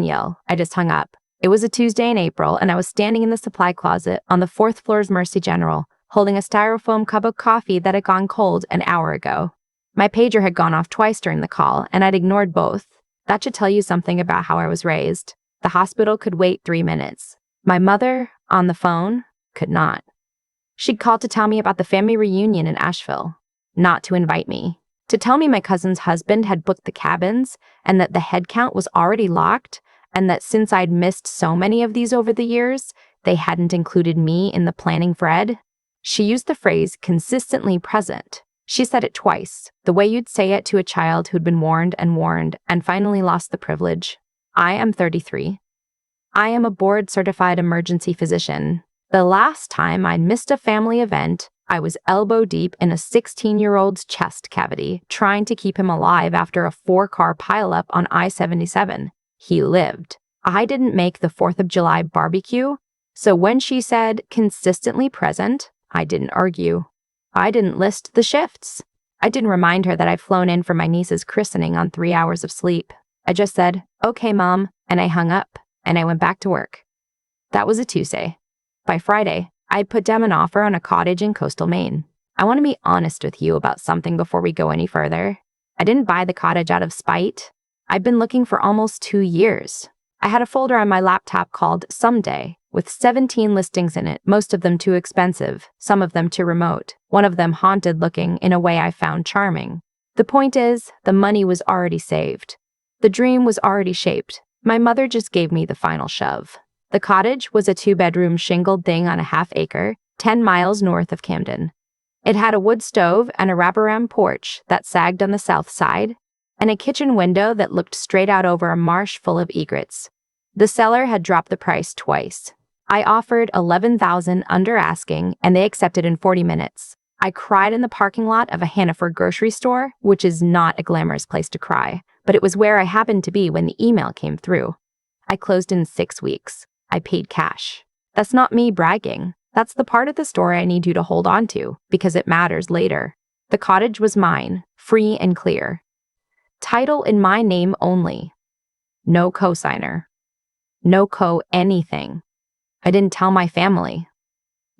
yell. I just hung up. It was a Tuesday in April, and I was standing in the supply closet on the 4th floor's Mercy General, holding a styrofoam cup of coffee that had gone cold an hour ago. My pager had gone off twice during the call, and I'd ignored both. That should tell you something about how I was raised. The hospital could wait 3 minutes. My mother, on the phone, could not. She'd called to tell me about the family reunion in Asheville, not to invite me. To tell me my cousin's husband had booked the cabins and that the head count was already locked, and that since I'd missed so many of these over the years, they hadn't included me in the planning for Ed. She used the phrase consistently present. She said it twice, the way you'd say it to a child who'd been warned and finally lost the privilege. I am 33. I am a board-certified emergency physician. The last time I missed a family event, I was elbow deep in a 16-year-old's chest cavity, trying to keep him alive after a 4-car pileup on I-77. He lived. I didn't make the 4th of July barbecue, so when she said consistently present, I didn't argue. I didn't list the shifts. I didn't remind her that I'd flown in for my niece's christening on 3 hours of sleep. I just said, "Okay, Mom," and I hung up, and I went back to work. That was a Tuesday. By Friday, I'd put down an offer on a cottage in coastal Maine. I want to be honest with you about something before we go any further. I didn't buy the cottage out of spite. I'd been looking for almost 2 years. I had a folder on my laptop called Someday, with 17 listings in it, most of them too expensive, some of them too remote, one of them haunted looking in a way I found charming. The point is, the money was already saved. The dream was already shaped. My mother just gave me the final shove. The cottage was a 2-bedroom shingled thing on a half-acre, 10 miles north of Camden. It had a wood stove and a wraparound porch that sagged on the south side, and a kitchen window that looked straight out over a marsh full of egrets. The seller had dropped the price twice. I offered $11,000 under asking, and they accepted in 40 minutes. I cried in the parking lot of a Hannaford grocery store, which is not a glamorous place to cry, but it was where I happened to be when the email came through. I closed in 6 weeks. I paid cash. That's not me bragging. That's the part of the story I need you to hold on to, because it matters later. The cottage was mine, free and clear. Title in my name only. No cosigner. No anything. I didn't tell my family.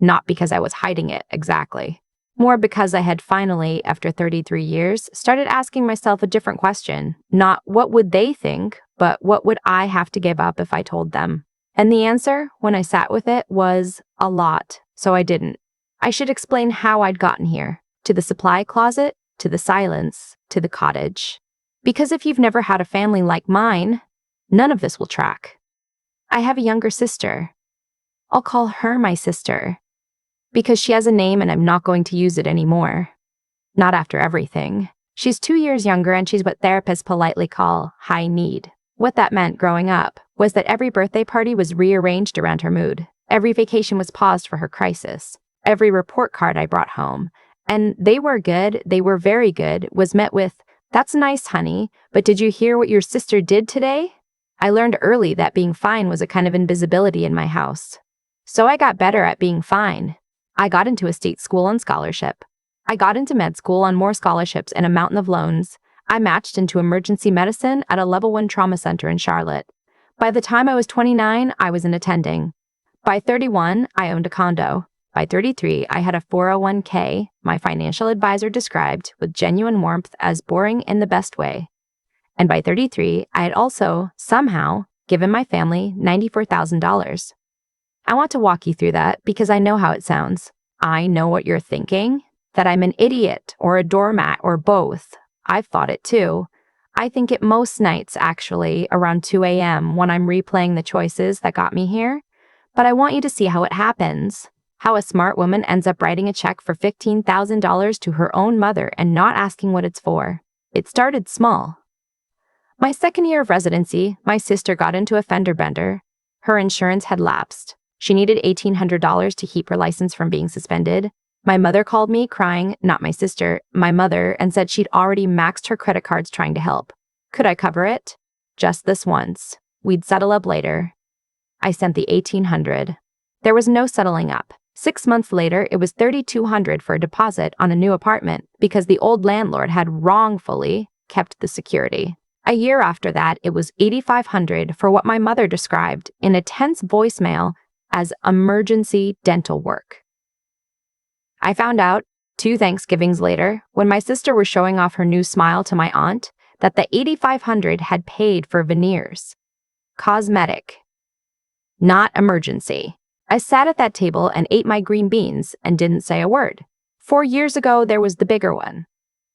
Not because I was hiding it, exactly. More because I had finally, after 33 years, started asking myself a different question. Not what would they think, but what would I have to give up if I told them? And the answer, when I sat with it, was a lot, so I didn't. I should explain how I'd gotten here. To the supply closet, to the silence, to the cottage. Because if you've never had a family like mine, none of this will track. I have a younger sister. I'll call her my sister. Because she has a name and I'm not going to use it anymore. Not after everything. She's 2 years younger and she's what therapists politely call high need. What that meant growing up was that every birthday party was rearranged around her mood. Every vacation was paused for her crisis. Every report card I brought home, and they were very good, was met with, "That's nice, honey, but did you hear what your sister did today?" I learned early that being fine was a kind of invisibility in my house. So I got better at being fine. I got into a state school on scholarship. I got into med school on more scholarships and a mountain of loans. I matched into emergency medicine at a level 1 trauma center in Charlotte. By the time I was 29, I was an attending. By 31, I owned a condo. By 33, I had a 401k, my financial advisor described with genuine warmth as boring in the best way. And by 33, I had also, somehow, given my family $94,000. I want to walk you through that because I know how it sounds. I know what you're thinking, that I'm an idiot or a doormat or both. I've thought it too. I think it most nights, actually, around 2 a.m. when I'm replaying the choices that got me here. But I want you to see how it happens. How a smart woman ends up writing a check for $15,000 to her own mother and not asking what it's for. It started small. My second year of residency, my sister got into a fender bender. Her insurance had lapsed. She needed $1,800 to keep her license from being suspended. My mother called me crying, not my sister, my mother, and said she'd already maxed her credit cards trying to help. Could I cover it? Just this once. We'd settle up later. I sent the $1,800. There was no settling up. 6 months later, it was $3,200 for a deposit on a new apartment because the old landlord had wrongfully kept the security. A year after that, it was $8,500 for what my mother described in a tense voicemail as emergency dental work. I found out 2 Thanksgivings later, when my sister was showing off her new smile to my aunt, that the $8,500 had paid for veneers. Cosmetic. Not emergency. I sat at that table and ate my green beans and didn't say a word. 4 years ago, there was the bigger one.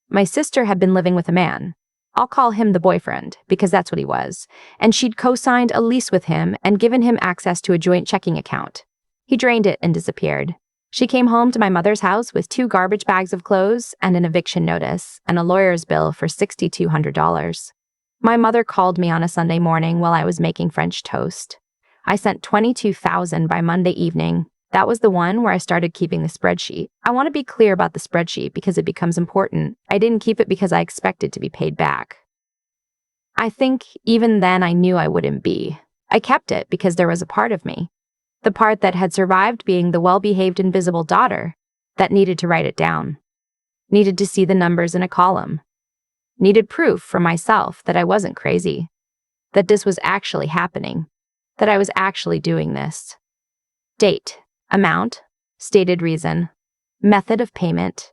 My sister had been living with a man. I'll call him the boyfriend, because that's what he was, and she'd co-signed a lease with him and given him access to a joint checking account. He drained it and disappeared. She came home to my mother's house with 2 garbage bags of clothes and an eviction notice and a lawyer's bill for $6,200. My mother called me on a Sunday morning while I was making French toast. I sent $22,000 by Monday evening. That was the one where I started keeping the spreadsheet. I want to be clear about the spreadsheet because it becomes important. I didn't keep it because I expected to be paid back. I think even then I knew I wouldn't be. I kept it because there was a part of me. The part that had survived being the well-behaved invisible daughter that needed to write it down. Needed to see the numbers in a column. Needed proof for myself that I wasn't crazy. That this was actually happening. That I was actually doing this. Date. Amount, stated reason, method of payment.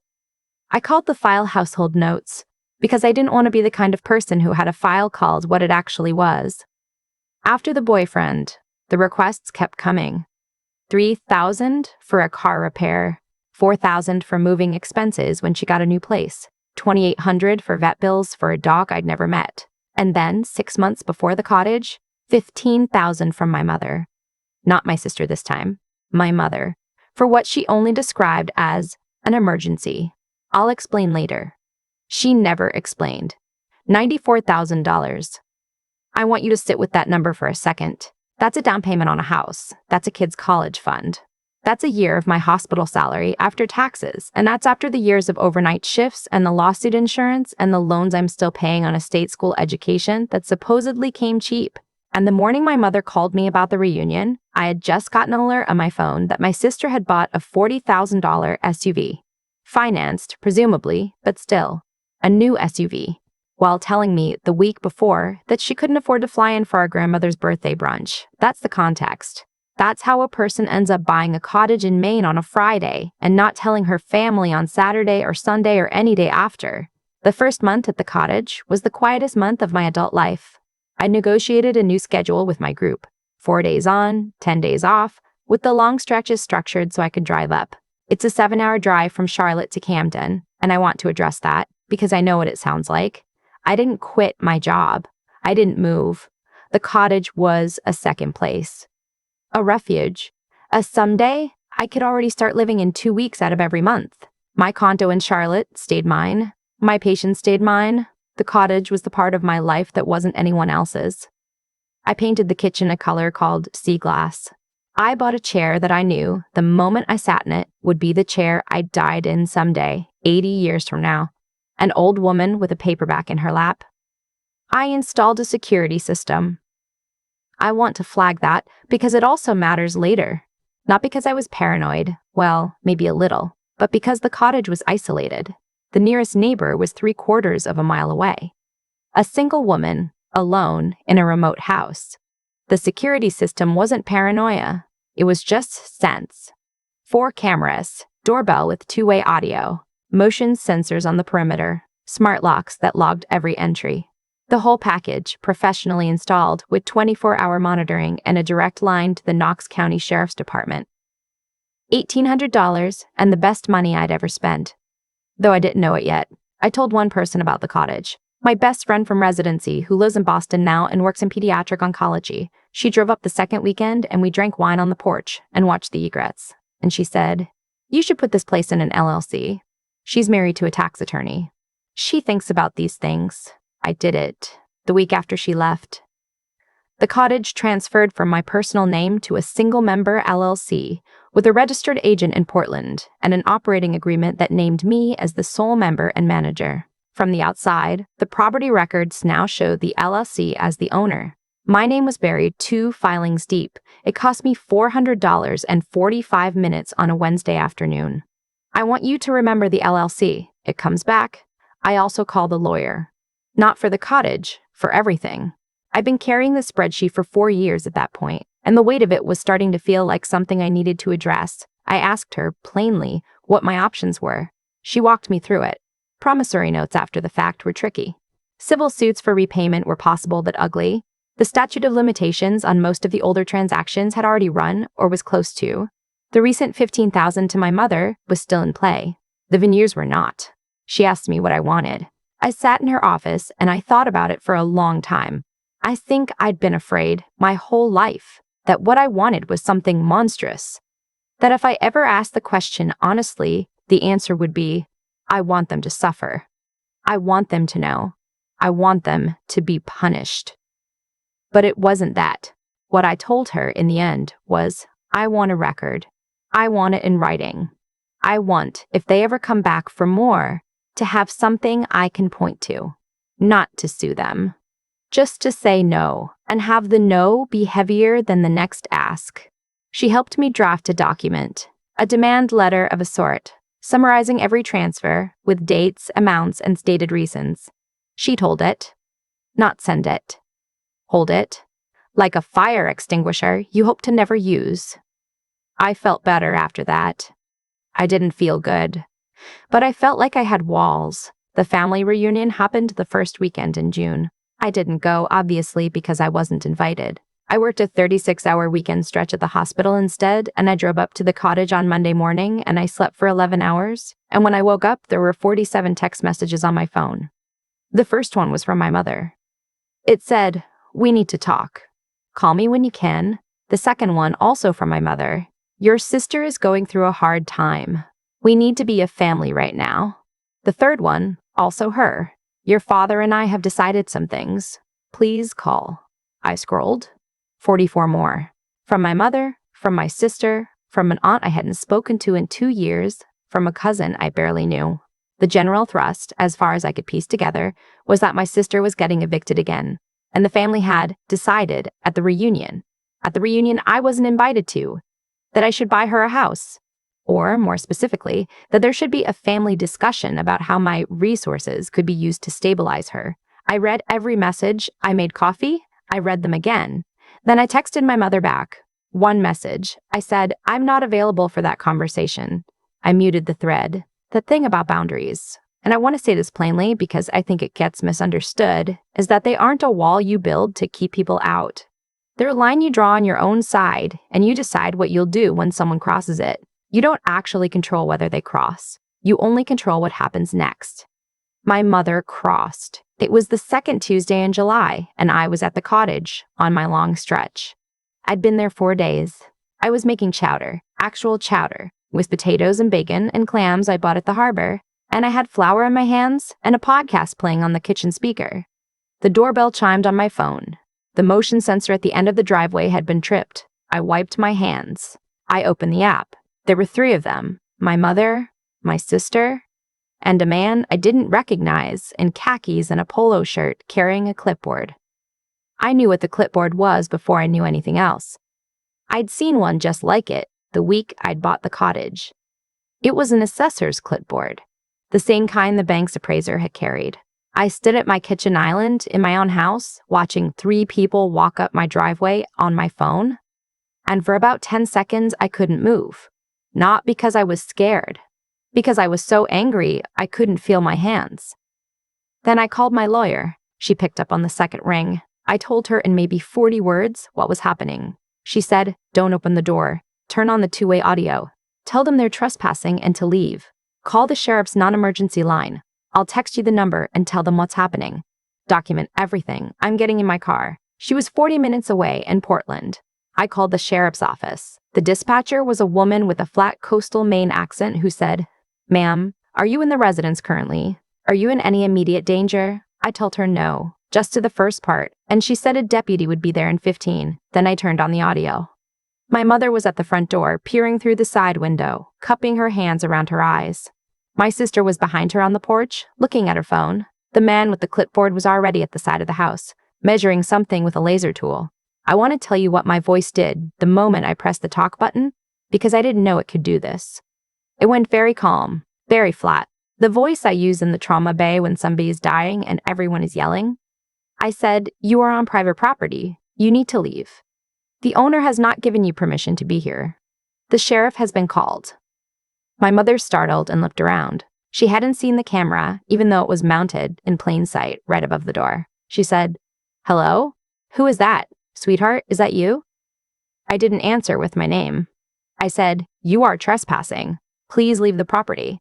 I called the file household notes because I didn't want to be the kind of person who had a file called what it actually was. After the boyfriend, the requests kept coming. $3,000 for a car repair, $4,000 for moving expenses when she got a new place, $2,800 for vet bills for a dog I'd never met, and then 6 months before the cottage, $15,000 from my mother. Not my sister this time. My mother, for what she only described as an emergency. I'll explain later. She never explained. $94,000. I want you to sit with that number for a second. That's a down payment on a house. That's a kid's college fund. That's a year of my hospital salary after taxes, and that's after the years of overnight shifts and the lawsuit insurance and the loans I'm still paying on a state school education that supposedly came cheap. And the morning my mother called me about the reunion, I had just gotten an alert on my phone that my sister had bought a $40,000 SUV. Financed, presumably, but still, a new SUV, while telling me the week before that she couldn't afford to fly in for our grandmother's birthday brunch. That's the context. That's how a person ends up buying a cottage in Maine on a Friday and not telling her family on Saturday or Sunday or any day after. The first month at the cottage was the quietest month of my adult life. I negotiated a new schedule with my group, 4 days on, 10 days off, with the long stretches structured so I could drive up. It's a 7-hour drive from Charlotte to Camden, and I want to address that because I know what it sounds like. I didn't quit my job. I didn't move. The cottage was a second place. A refuge. A someday, I could already start living in 2 weeks out of every month. My condo in Charlotte stayed mine. My patients stayed mine. The cottage was the part of my life that wasn't anyone else's. I painted the kitchen a color called sea glass. I bought a chair that I knew, the moment I sat in it, would be the chair I died in someday, 80 years from now. An old woman with a paperback in her lap. I installed a security system. I want to flag that because it also matters later. Not because I was paranoid, well, maybe a little, but because the cottage was isolated. The nearest neighbor was 3/4 of a mile away. A single woman, alone, in a remote house. The security system wasn't paranoia. It was just sense. 4 cameras, doorbell with 2-way audio, motion sensors on the perimeter, smart locks that logged every entry. The whole package, professionally installed, with 24-hour monitoring and a direct line to the Knox County Sheriff's Department. $1,800 and the best money I'd ever spent. Though I didn't know it yet, I told one person about the cottage. My best friend from residency, who lives in Boston now and works in pediatric oncology. She drove up the second weekend and we drank wine on the porch and watched the egrets. And she said, "You should put this place in an LLC." She's married to a tax attorney. She thinks about these things. I did it. The week after she left. The cottage transferred from my personal name to a single-member LLC with a registered agent in Portland and an operating agreement that named me as the sole member and manager. From the outside, the property records now show the LLC as the owner. My name was buried 2 filings deep. It cost me $400 and 45 minutes on a Wednesday afternoon. I want you to remember the LLC. It comes back. I also call the lawyer. Not for the cottage, for everything. I'd been carrying the spreadsheet for 4 years at that point, and the weight of it was starting to feel like something I needed to address. I asked her, plainly, what my options were. She walked me through it. Promissory notes after the fact were tricky. Civil suits for repayment were possible but ugly. The statute of limitations on most of the older transactions had already run, or was close to. The recent $15,000 to my mother was still in play. The veneers were not. She asked me what I wanted. I sat in her office and I thought about it for a long time. I think I'd been afraid my whole life that what I wanted was something monstrous. That if I ever asked the question honestly, the answer would be, I want them to suffer. I want them to know. I want them to be punished. But it wasn't that. What I told her in the end was, I want a record. I want it in writing. I want, if they ever come back for more, to have something I can point to. Not to sue them. Just to say no, and have the no be heavier than the next ask. She helped me draft a document, a demand letter of a sort, summarizing every transfer, with dates, amounts, and stated reasons. She'd hold it, not send it. Hold it, like a fire extinguisher you hope to never use. I felt better after that. I didn't feel good, but I felt like I had walls. The family reunion happened the first weekend in June. I didn't go, obviously, because I wasn't invited. I worked a 36-hour weekend stretch at the hospital instead, and I drove up to the cottage on Monday morning, and I slept for 11 hours. And when I woke up, there were 47 text messages on my phone. The first one was from my mother. It said, "We need to talk. Call me when you can." The second one, also from my mother. "Your sister is going through a hard time. We need to be a family right now." The third one, also her. "Your father and I have decided some things. Please call." I scrolled. 44 more. From my mother, from my sister, from an aunt I hadn't spoken to in 2 years, from a cousin I barely knew. The general thrust, as far as I could piece together, was that my sister was getting evicted again, and the family had decided at the reunion I wasn't invited to, that I should buy her a house. Or, more specifically, that there should be a family discussion about how my resources could be used to stabilize her. I read every message. I made coffee. I read them again. Then I texted my mother back. One message. I said, "I'm not available for that conversation." I muted the thread. The thing about boundaries, and I want to say this plainly because I think it gets misunderstood, is that they aren't a wall you build to keep people out. They're a line you draw on your own side, and you decide what you'll do when someone crosses it. You don't actually control whether they cross. You only control what happens next. My mother crossed. It was the second Tuesday in July, and I was at the cottage on my long stretch. I'd been there 4 days. I was making chowder, actual chowder, with potatoes and bacon and clams I bought at the harbor, and I had flour in my hands and a podcast playing on the kitchen speaker. The doorbell chimed on my phone. The motion sensor at the end of the driveway had been tripped. I wiped my hands. I opened the app. There were 3 of them, my mother, my sister, and a man I didn't recognize in khakis and a polo shirt carrying a clipboard. I knew what the clipboard was before I knew anything else. I'd seen one just like it the week I'd bought the cottage. It was an assessor's clipboard, the same kind the bank's appraiser had carried. I stood at my kitchen island in my own house, watching 3 people walk up my driveway on my phone, and for about 10 seconds I couldn't move. Not because I was scared, because I was so angry I couldn't feel my hands. Then I called my lawyer. She picked up on the second ring. I told her in maybe 40 words what was happening. She said, "Don't open the door. Turn on the 2-way audio. Tell them they're trespassing and to leave. Call the sheriff's non-emergency line. I'll text you the number and tell them what's happening. Document everything. I'm getting in my car." She was 40 minutes away in Portland. I called the sheriff's office. The dispatcher was a woman with a flat coastal Maine accent who said, "Ma'am, are you in the residence currently? Are you in any immediate danger?" I told her no, just to the first part, and she said a deputy would be there in 15. Then I turned on the audio. My mother was at the front door, peering through the side window, cupping her hands around her eyes. My sister was behind her on the porch, looking at her phone. The man with the clipboard was already at the side of the house, measuring something with a laser tool. I want to tell you what my voice did the moment I pressed the talk button, because I didn't know it could do this. It went very calm, very flat. The voice I use in the trauma bay when somebody is dying and everyone is yelling. I said, "You are on private property. You need to leave. The owner has not given you permission to be here. The sheriff has been called." My mother startled and looked around. She hadn't seen the camera, even though it was mounted in plain sight right above the door. She said, "Hello? Who is that? Sweetheart, is that you?" I didn't answer with my name. I said, "You are trespassing. Please leave the property."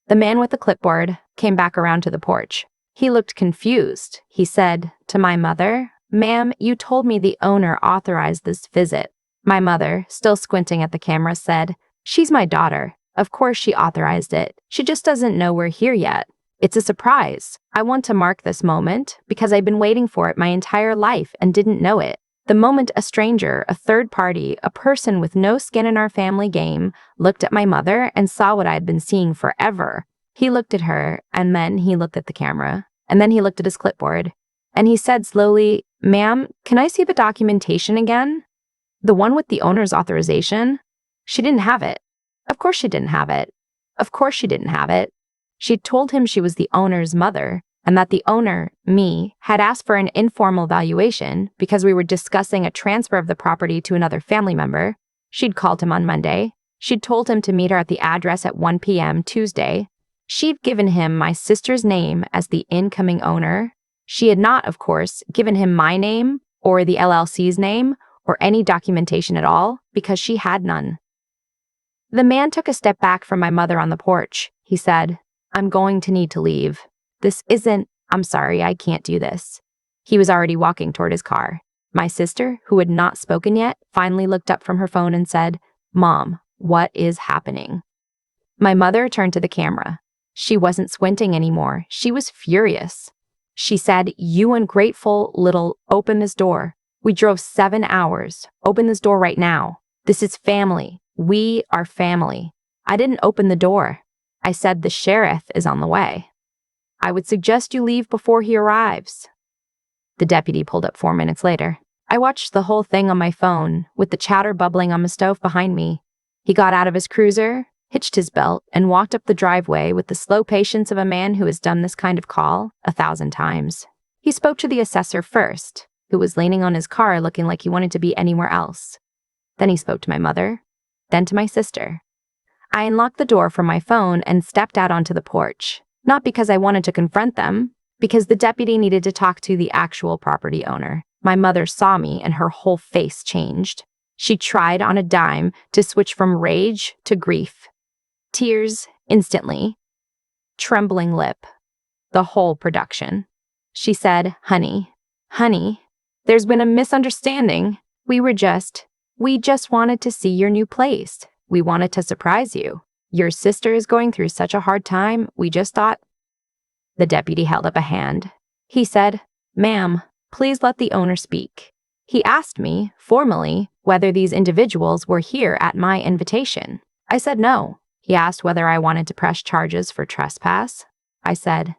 The man with the clipboard came back around to the porch. He looked confused. He said to my mother, "Ma'am, you told me the owner authorized this visit." My mother, still squinting at the camera, said, "She's my daughter. Of course she authorized it. She just doesn't know we're here yet. It's a surprise. I want to mark this moment because I've been waiting for it my entire life and didn't know it. The moment a stranger, a third party, a person with no skin in our family game, looked at my mother and saw what I had been seeing forever. He looked at her, and then he looked at the camera, and then he looked at his clipboard, and he said slowly, "Ma'am, can I see the documentation again? The one with the owner's authorization?" She didn't have it. Of course she didn't have it. Of course she didn't have it. She'd told him she was the owner's mother, and that the owner, me, had asked for an informal valuation because we were discussing a transfer of the property to another family member. She'd called him on Monday. She'd told him to meet her at the address at 1 p.m. Tuesday. She'd given him my sister's name as the incoming owner. She had not, of course, given him my name or the LLC's name or any documentation at all because she had none. The man took a step back from my mother on the porch. He said, "I'm going to need to leave. I'm sorry, I can't do this." He was already walking toward his car. My sister, who had not spoken yet, finally looked up from her phone and said, "Mom, what is happening?" My mother turned to the camera. She wasn't squinting anymore. She was furious. She said, "You ungrateful little, open this door. We drove 7 hours. Open this door right now. This is family. We are family." I didn't open the door. I said, "The sheriff is on the way. I would suggest you leave before he arrives." The deputy pulled up 4 minutes later. I watched the whole thing on my phone, with the chatter bubbling on the stove behind me. He got out of his cruiser, hitched his belt, and walked up the driveway with the slow patience of a man who has done this kind of call 1,000 times. He spoke to the assessor first, who was leaning on his car looking like he wanted to be anywhere else. Then he spoke to my mother, then to my sister. I unlocked the door from my phone and stepped out onto the porch, not because I wanted to confront them, because the deputy needed to talk to the actual property owner. My mother saw me and her whole face changed. She tried on a dime to switch from rage to grief. Tears instantly. Trembling lip. The whole production. She said, honey, there's been a misunderstanding. We just wanted to see your new place. We wanted to surprise you. Your sister is going through such a hard time, we just thought." The deputy held up a hand. He said, "Ma'am, please let the owner speak. He asked me, formally, whether these individuals were here at my invitation. I said no. He asked whether I wanted to press charges for trespass. I said,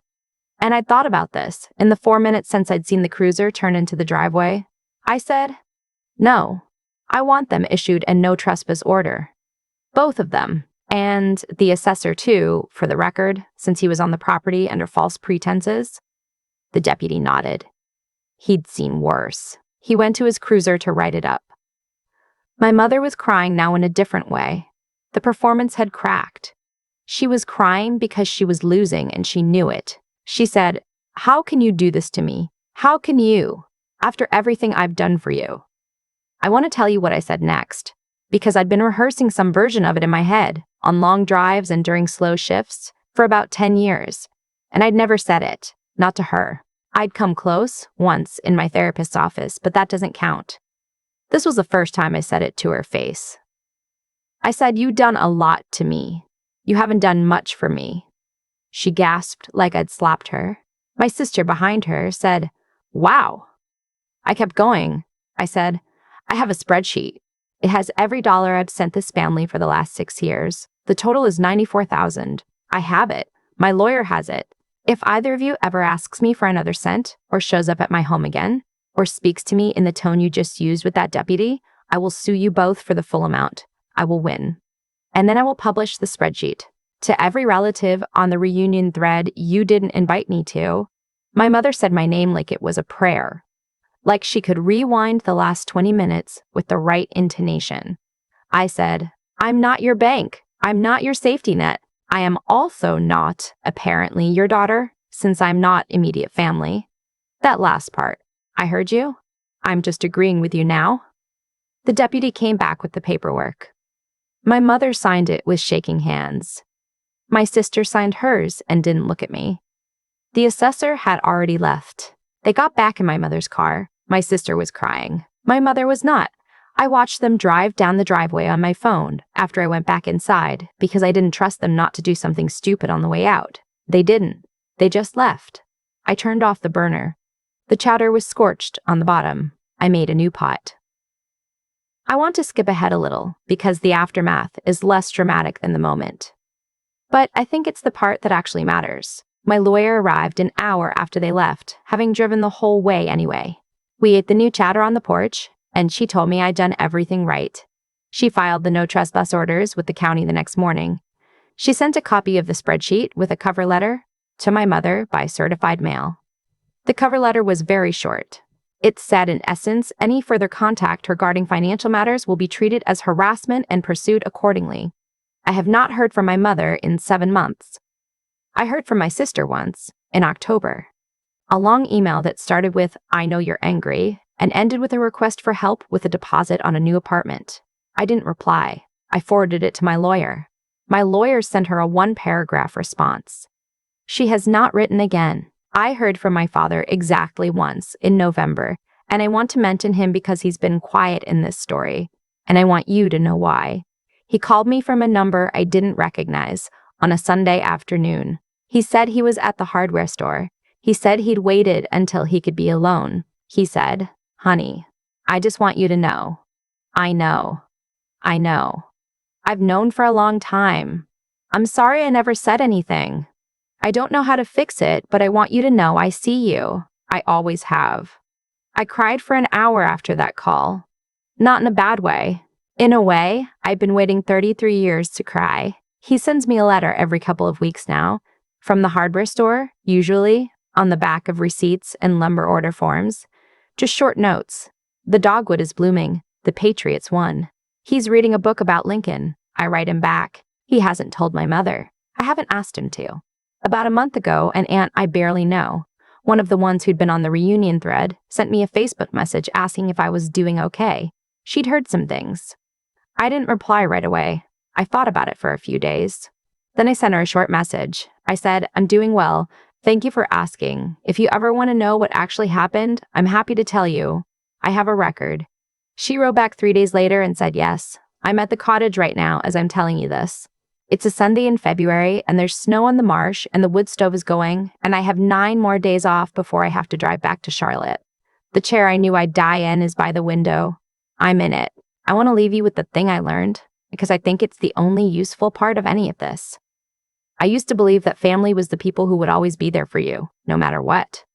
and I'd thought about this in the 4 minutes since I'd seen the cruiser turn into the driveway. I said, no, I want them issued a no trespass order. Both of them. And the assessor too, for the record, since he was on the property under false pretenses." The deputy nodded. He'd seen worse. He went to his cruiser to write it up. My mother was crying now in a different way. The performance had cracked. She was crying because she was losing and she knew it. She said, "How can you do this to me? How can you, after everything I've done for you?" I want to tell you what I said next, because I'd been rehearsing some version of it in my head, on long drives and during slow shifts, for about 10 years. And I'd never said it, not to her. I'd come close, once, in my therapist's office, but that doesn't count. This was the first time I said it to her face. I said, "You've done a lot to me. You haven't done much for me." She gasped like I'd slapped her. My sister behind her said, "Wow." I kept going. I said, "I have a spreadsheet. It has every dollar I've sent this family for the last 6 years. The total is $94,000. I have it. My lawyer has it. If either of you ever asks me for another cent, or shows up at my home again, or speaks to me in the tone you just used with that deputy, I will sue you both for the full amount. I will win. And then I will publish the spreadsheet. To every relative on the reunion thread you didn't invite me to. My mother said my name like it was a prayer, like she could rewind the last 20 minutes with the right intonation. I said, I'm not your bank. I'm not your safety net. I am also not, apparently, your daughter, since I'm not immediate family. That last part. I heard you. I'm just agreeing with you now. The deputy came back with the paperwork. My mother signed it with shaking hands. My sister signed hers and didn't look at me. The assessor had already left. They got back in my mother's car. My sister was crying. My mother was not. I watched them drive down the driveway on my phone after I went back inside because I didn't trust them not to do something stupid on the way out. They didn't. They just left. I turned off the burner. The chowder was scorched on the bottom. I made a new pot. I want to skip ahead a little because the aftermath is less dramatic than the moment. But I think it's the part that actually matters. My lawyer arrived an hour after they left, having driven the whole way anyway. We ate the new chowder on the porch, and she told me I'd done everything right. She filed the no trespass orders with the county the next morning. She sent a copy of the spreadsheet with a cover letter to my mother by certified mail. The cover letter was very short. It said, in essence, any further contact regarding financial matters will be treated as harassment and pursued accordingly. I have not heard from my mother in 7 months. I heard from my sister once, in October. A long email that started with, I know you're angry, and ended with a request for help with a deposit on a new apartment. I didn't reply. I forwarded it to my lawyer. My lawyer sent her a 1-paragraph response. She has not written again. I heard from my father exactly once, in November, and I want to mention him because he's been quiet in this story, and I want you to know why. He called me from a number I didn't recognize on a Sunday afternoon. He said he was at the hardware store. He said he'd waited until he could be alone. He said, honey, I just want you to know. I know. I know. I've known for a long time. I'm sorry I never said anything. I don't know how to fix it, but I want you to know I see you. I always have. I cried for an hour after that call. Not in a bad way. In a way, I've been waiting 33 years to cry. He sends me a letter every couple of weeks now, from the hardware store, usually, on the back of receipts and lumber order forms. Just short notes. The dogwood is blooming. The Patriots won. He's reading a book about Lincoln. I write him back. He hasn't told my mother. I haven't asked him to. About a month ago, an aunt I barely know, one of the ones who'd been on the reunion thread, sent me a Facebook message asking if I was doing okay. She'd heard some things. I didn't reply right away. I thought about it for a few days. Then I sent her a short message. I said, I'm doing well. Thank you for asking. If you ever want to know what actually happened, I'm happy to tell you. I have a record. She wrote back 3 days later and said, yes, I'm at the cottage right now as I'm telling you this. It's a Sunday in February and there's snow on the marsh and the wood stove is going and I have 9 more days off before I have to drive back to Charlotte. The chair I knew I'd die in is by the window. I'm in it. I want to leave you with the thing I learned because I think it's the only useful part of any of this. I used to believe that family was the people who would always be there for you, no matter what.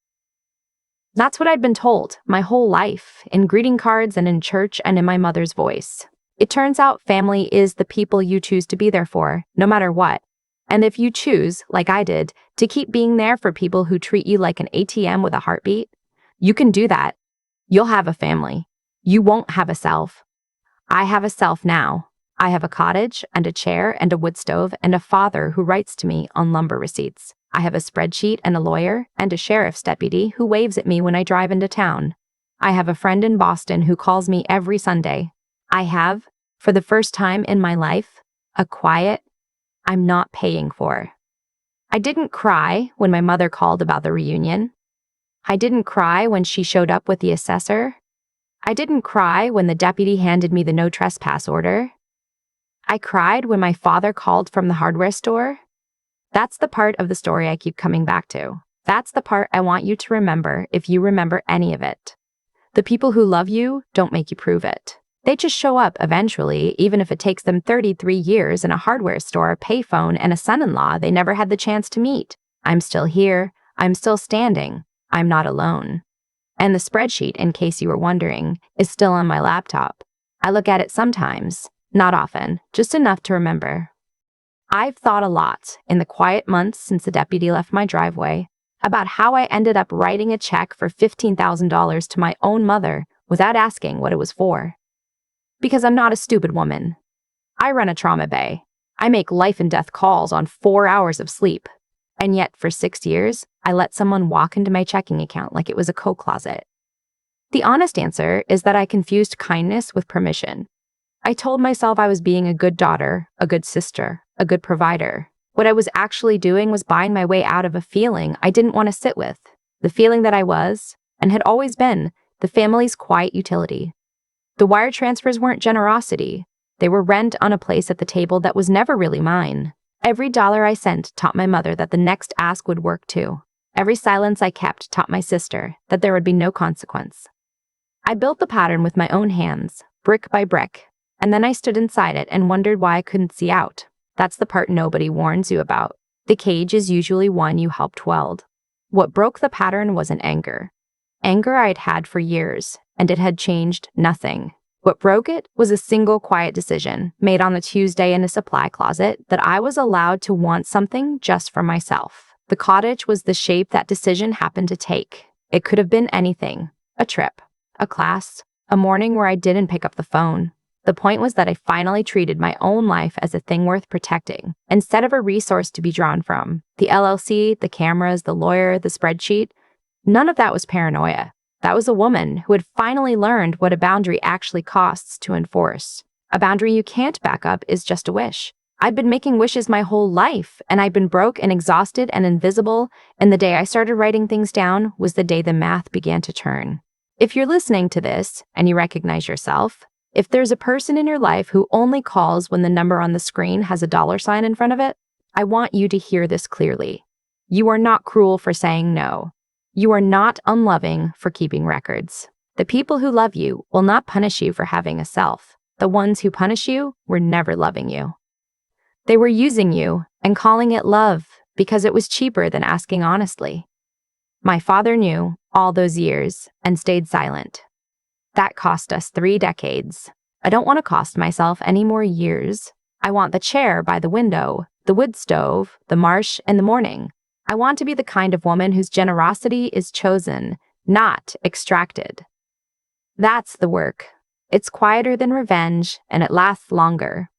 That's what I'd been told my whole life, in greeting cards and in church and in my mother's voice. It turns out family is the people you choose to be there for, no matter what. And if you choose, like I did, to keep being there for people who treat you like an ATM with a heartbeat, you can do that. You'll have a family. You won't have a self. I have a self now. I have a cottage and a chair and a wood stove and a father who writes to me on lumber receipts. I have a spreadsheet and a lawyer and a sheriff's deputy who waves at me when I drive into town. I have a friend in Boston who calls me every Sunday. I have, for the first time in my life, a quiet I'm not paying for. I didn't cry when my mother called about the reunion. I didn't cry when she showed up with the assessor. I didn't cry when the deputy handed me the no trespass order. I cried when my father called from the hardware store. That's the part of the story I keep coming back to. That's the part I want you to remember if you remember any of it. The people who love you don't make you prove it. They just show up eventually, even if it takes them 33 years in a hardware store, payphone, and a son-in-law they never had the chance to meet. I'm still here. I'm still standing. I'm not alone. And the spreadsheet, in case you were wondering, is still on my laptop. I look at it sometimes, not often, just enough to remember. I've thought a lot in the quiet months since the deputy left my driveway about how I ended up writing a check for $15,000 to my own mother without asking what it was for. Because I'm not a stupid woman. I run a trauma bay. I make life and death calls on 4 hours of sleep. And yet, for 6 years, I let someone walk into my checking account like it was a coat closet. The honest answer is that I confused kindness with permission. I told myself I was being a good daughter, a good sister, a good provider. What I was actually doing was buying my way out of a feeling I didn't want to sit with. The feeling that I was, and had always been, the family's quiet utility. The wire transfers weren't generosity. They were rent on a place at the table that was never really mine. Every dollar I sent taught my mother that the next ask would work too. Every silence I kept taught my sister that there would be no consequence. I built the pattern with my own hands, brick by brick, and then I stood inside it and wondered why I couldn't see out. That's the part nobody warns you about. The cage is usually one you helped weld. What broke the pattern wasn't anger. Anger I'd had for years, and it had changed nothing. What broke it was a single quiet decision made on a Tuesday in a supply closet that I was allowed to want something just for myself. The cottage was the shape that decision happened to take. It could have been anything: a trip, a class, a morning where I didn't pick up the phone. The point was that I finally treated my own life as a thing worth protecting, instead of a resource to be drawn from. The LLC, the cameras, the lawyer, the spreadsheet, none of that was paranoia. That was a woman who had finally learned what a boundary actually costs to enforce. A boundary you can't back up is just a wish. I'd been making wishes my whole life, and I'd been broke and exhausted and invisible, and the day I started writing things down was the day the math began to turn. If you're listening to this and you recognize yourself, if there's a person in your life who only calls when the number on the screen has a $sign in front of it, I want you to hear this clearly. You are not cruel for saying no. You are not unloving for keeping records. The people who love you will not punish you for having a self. The ones who punish you were never loving you. They were using you and calling it love because it was cheaper than asking honestly. My father knew all those years and stayed silent. That cost us 3 decades. I don't want to cost myself any more years. I want the chair by the window, the wood stove, the marsh in the morning. I want to be the kind of woman whose generosity is chosen, not extracted. That's the work. It's quieter than revenge, and it lasts longer.